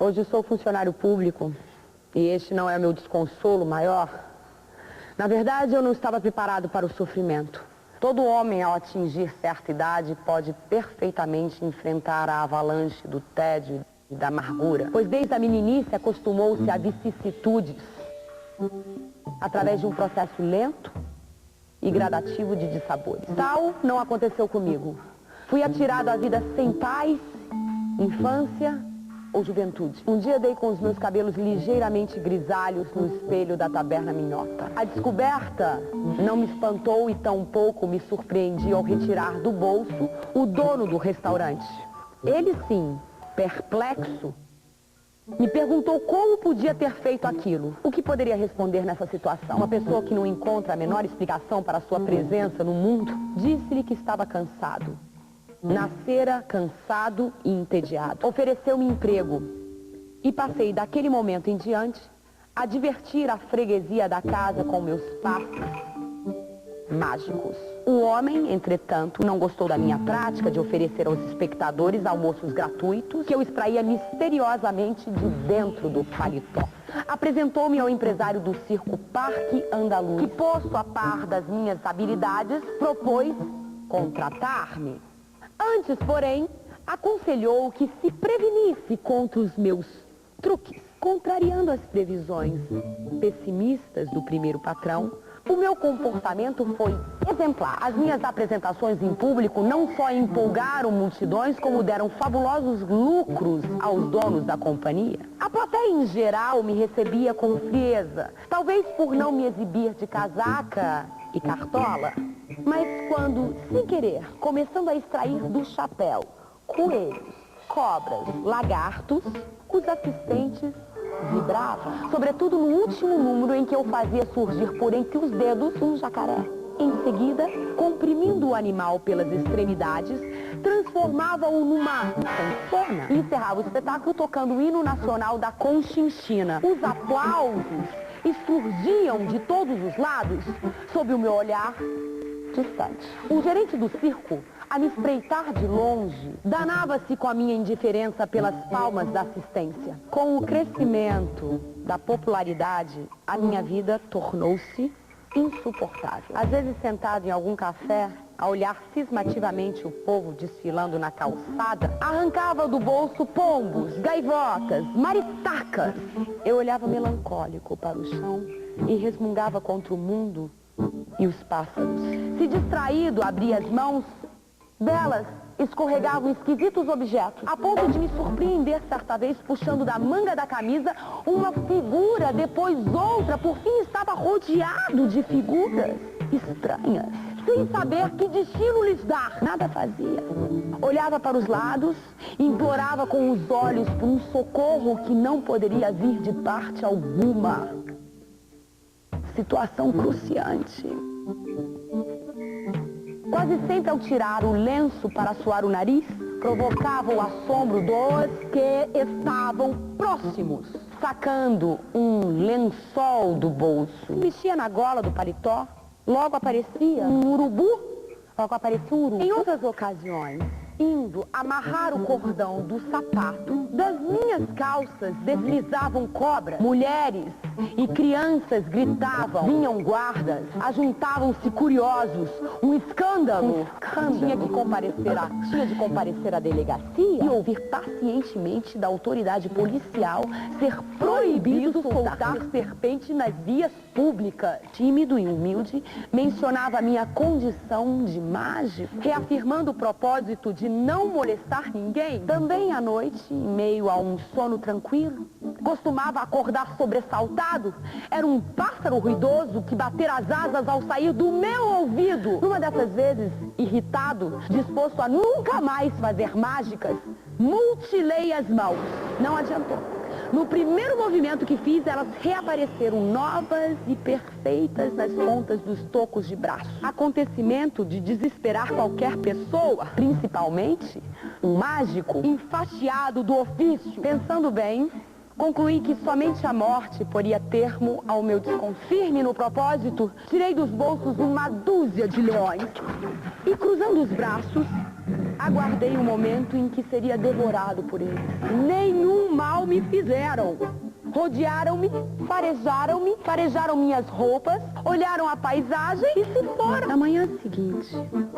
Hoje sou funcionário público e este não é meu desconsolo maior. Na verdade, eu não estava preparado para o sofrimento. Todo homem, ao atingir certa idade, pode perfeitamente enfrentar a avalanche do tédio e da amargura, pois desde a meninice acostumou-se a vicissitudes, através de um processo lento e gradativo de dissabores. Tal não aconteceu comigo. Fui atirado à vida sem pais, infância ou juventude. Um dia dei com os meus cabelos ligeiramente grisalhos no espelho da taberna minhota. A descoberta não me espantou e tampouco me surpreendi ao retirar do bolso o dono do restaurante. Ele sim, perplexo, me perguntou como podia ter feito aquilo. O que poderia responder nessa situação? Uma pessoa que não encontra a menor explicação para a sua presença no mundo, disse-lhe que estava cansado. Nascera cansado e entediado. Ofereceu-me emprego e passei daquele momento em diante a divertir a freguesia da casa com meus passos mágicos. O homem, entretanto, não gostou da minha prática de oferecer aos espectadores almoços gratuitos que eu extraía misteriosamente de dentro do paletó. Apresentou-me ao empresário do circo Parque Andaluz, que, posto a par das minhas habilidades, propôs contratar-me. Antes, porém, aconselhou que se prevenisse contra os meus truques. Contrariando as previsões pessimistas do primeiro patrão, o meu comportamento foi exemplar. As minhas apresentações em público não só empolgaram multidões, como deram fabulosos lucros aos donos da companhia. A plateia em geral me recebia com frieza, talvez por não me exibir de casaca e cartola, mas quando, sem querer, começando a extrair do chapéu coelhos, cobras, lagartos, os assistentes vibravam, sobretudo no último número em que eu fazia surgir por entre os dedos um jacaré. Em seguida, comprimindo o animal pelas extremidades, transformava-o numa sanfona e encerrava o espetáculo tocando o hino nacional da Conchinchina. Os aplausos surgiam de todos os lados sob o meu olhar distante. O gerente do circo, a me espreitar de longe, danava-se com a minha indiferença pelas palmas da assistência. Com o crescimento da popularidade, a minha vida tornou-se insuportável. Às vezes, sentado em algum café, a olhar cismativamente o povo desfilando na calçada, arrancava do bolso pombos, gaivotas, maritacas. Eu olhava melancólico para o chão e resmungava contra o mundo e os pássaros. Se distraído, abria as mãos, delas escorregavam esquisitos objetos, a ponto de me surpreender certa vez puxando da manga da camisa uma figura, depois outra, por fim estava rodeado de figuras estranhas, sem saber que destino lhes dar. Nada fazia. Olhava para os lados, implorava com os olhos por um socorro que não poderia vir de parte alguma. Situação cruciante. Quase sempre ao tirar o lenço para suar o nariz, provocava o assombro dos que estavam próximos. Sacando um lençol do bolso, mexia na gola do paletó, logo aparecia um urubu. Em outras ocasiões, indo amarrar o cordão do sapato, das minhas calças deslizavam cobras. Mulheres e crianças gritavam, vinham guardas, ajuntavam-se curiosos. Um escândalo. Tinha de comparecer à delegacia e ouvir pacientemente da autoridade policial ser proibido soltar serpente nas vias públicas. Tímido e humilde, mencionava a minha condição de mágico, reafirmando o propósito de não molestar ninguém. Também à noite, em meio a um sono tranquilo, costumava acordar sobressaltado. Era um pássaro ruidoso que batera as asas ao sair do meu ouvido. Numa dessas vezes, irritado, disposto a nunca mais fazer mágicas, mutilei as mãos. Não adiantou. No primeiro movimento que fiz, elas reapareceram novas e perfeitas nas pontas dos tocos de braço. Acontecimento de desesperar qualquer pessoa, principalmente um mágico enfastiado do ofício. Pensando bem, concluí que somente a morte poria termo ao meu desconforto. Firme no propósito, tirei dos bolsos uma dúzia de leões e, cruzando os braços, Aguardei o momento em que seria devorado por eles. Nenhum mal me fizeram. Rodearam-me, farejaram minhas roupas, olharam a paisagem e se foram. Na manhã seguinte,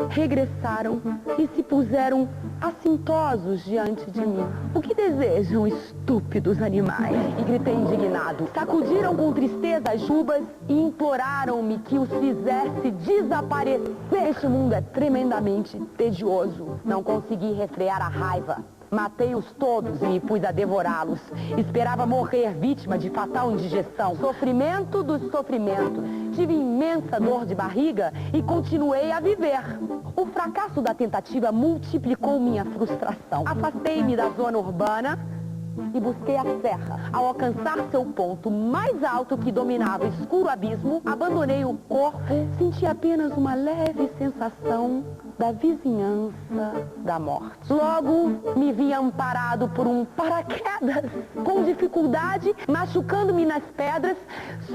regressaram e se puseram assintosos diante de mim. O que desejam, estúpidos animais? E gritei indignado. Sacudiram com tristeza as chuvas e imploraram-me que os fizesse desaparecer. Este mundo é tremendamente tedioso. Não consegui refrear a raiva. Matei-os todos e me pus a devorá-los. Esperava morrer vítima de fatal indigestão. Sofrimento dos sofrimentos. Tive imensa dor de barriga e continuei a viver. O fracasso da tentativa multiplicou minha frustração. Afastei-me da zona urbana e busquei a serra. Ao alcançar seu ponto mais alto que dominava o escuro abismo, abandonei o corpo, senti apenas uma leve sensação da vizinhança da morte. Logo, me vi amparado por um paraquedas, com dificuldade, machucando-me nas pedras,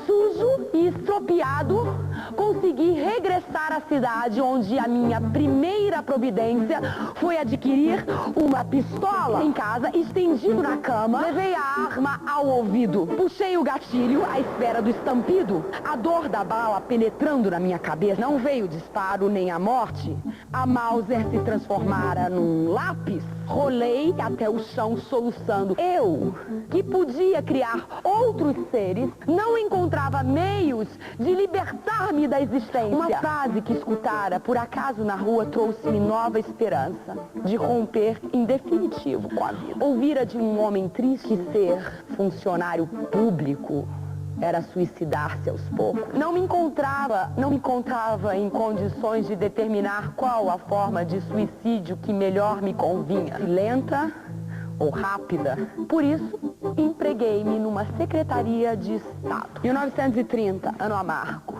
sujo e estropiado, consegui regressar à cidade, onde a minha primeira providência foi adquirir uma pistola. Em casa, estendido na cama, levei a arma ao ouvido. Puxei o gatilho à espera do estampido. A dor da bala penetrando na minha cabeça. Não veio o disparo nem a morte. A Mauser se transformara num lápis. Rolei até o chão soluçando. Eu, que podia criar outros seres, não encontrava meios de libertar-me da existência. Uma frase que escutara por acaso na rua trouxe-me nova esperança de romper em definitivo com a vida. Ouvira de um homem triste que ser funcionário público era suicidar-se aos poucos. Não me encontrava em condições de determinar qual a forma de suicídio que melhor me convinha. Lenta ou rápida. Por isso, empreguei-me numa secretaria de Estado. 1930, ano amargo.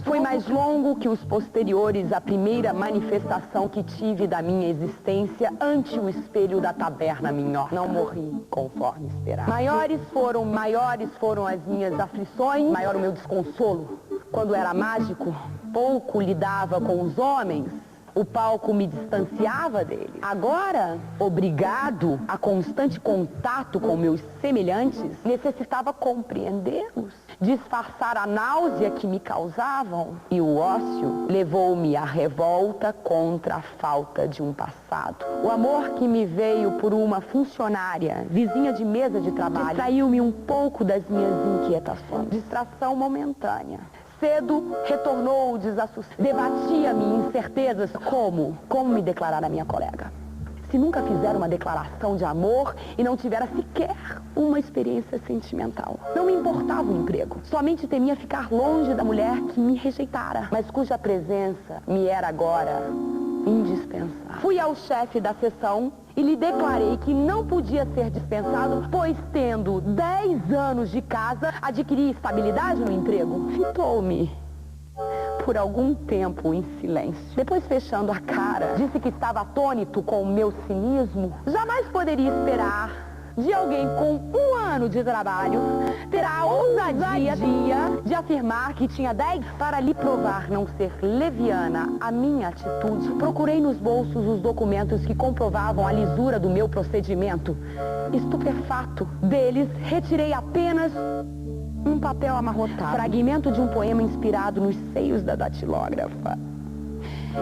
Foi mais longo que os posteriores à primeira manifestação que tive da minha existência ante o espelho da taberna Minhota. Não morri conforme esperava. Maiores foram as minhas aflições, maior o meu desconsolo. Quando era mágico, pouco lidava com os homens. O palco me distanciava dele. Agora, obrigado a constante contato com meus semelhantes, necessitava compreendê-los, disfarçar a náusea que me causavam. E o ócio levou-me à revolta contra a falta de um passado. O amor que me veio por uma funcionária, vizinha de mesa de trabalho, distraiu-me um pouco das minhas inquietações. Distração momentânea. Cedo retornou o desassossego. Debatia-me incertezas como me declarar a minha colega. Se nunca fizera uma declaração de amor e não tivera sequer uma experiência sentimental. Não me importava o emprego. Somente temia ficar longe da mulher que me rejeitara, mas cuja presença me era agora indispensável. Fui ao chefe da seção e lhe declarei que não podia ser dispensado, pois tendo 10 anos de casa, adquiri estabilidade no emprego. Fitou-me por algum tempo em silêncio. Depois, fechando a cara, disse que estava atônito com o meu cinismo. Jamais poderia esperar de alguém com 1 ano de trabalho ter a ousadia de afirmar que tinha 10. Para lhe provar não ser leviana a minha atitude, procurei nos bolsos os documentos que comprovavam a lisura do meu procedimento. Estupefato deles, retirei apenas um papel amarrotado, fragmento de um poema inspirado nos seios da datilógrafa.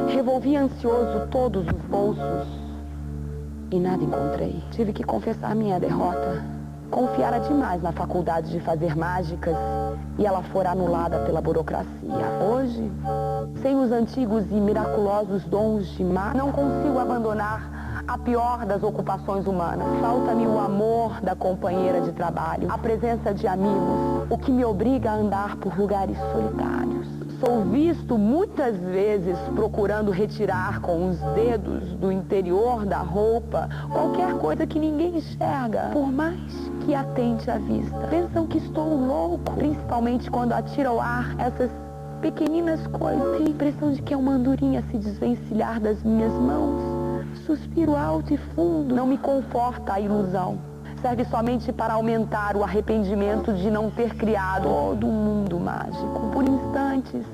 Revolvi ansioso todos os bolsos e nada encontrei. Tive que confessar minha derrota. Confiara demais na faculdade de fazer mágicas e ela fora anulada pela burocracia. Hoje, sem os antigos e miraculosos dons de má, não consigo abandonar a pior das ocupações humanas. Falta-me o amor da companheira de trabalho, a presença de amigos, o que me obriga a andar por lugares solitários. Sou visto muitas vezes procurando retirar com os dedos do interior da roupa qualquer coisa que ninguém enxerga, por mais que atente à vista. Pensam que estou louco, principalmente quando atiro ao ar essas pequeninas coisas. Tenho a impressão de que é uma andorinha se desvencilhar das minhas mãos. Suspiro alto e fundo. Não me conforta a ilusão. Serve somente para aumentar o arrependimento de não ter criado todo um mundo mágico. Por instantes,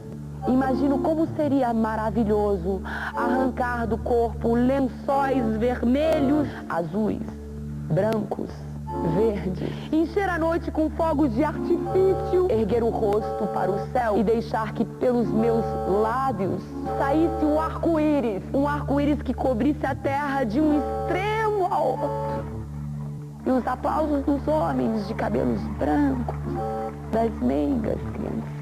Imagino como seria maravilhoso arrancar do corpo lençóis vermelhos, azuis, brancos, verdes. Encher a noite com fogos de artifício, erguer o rosto para o céu e deixar que pelos meus lábios saísse um arco-íris. Um arco-íris que cobrisse a terra de um extremo ao outro. E os aplausos dos homens de cabelos brancos, das meigas crianças.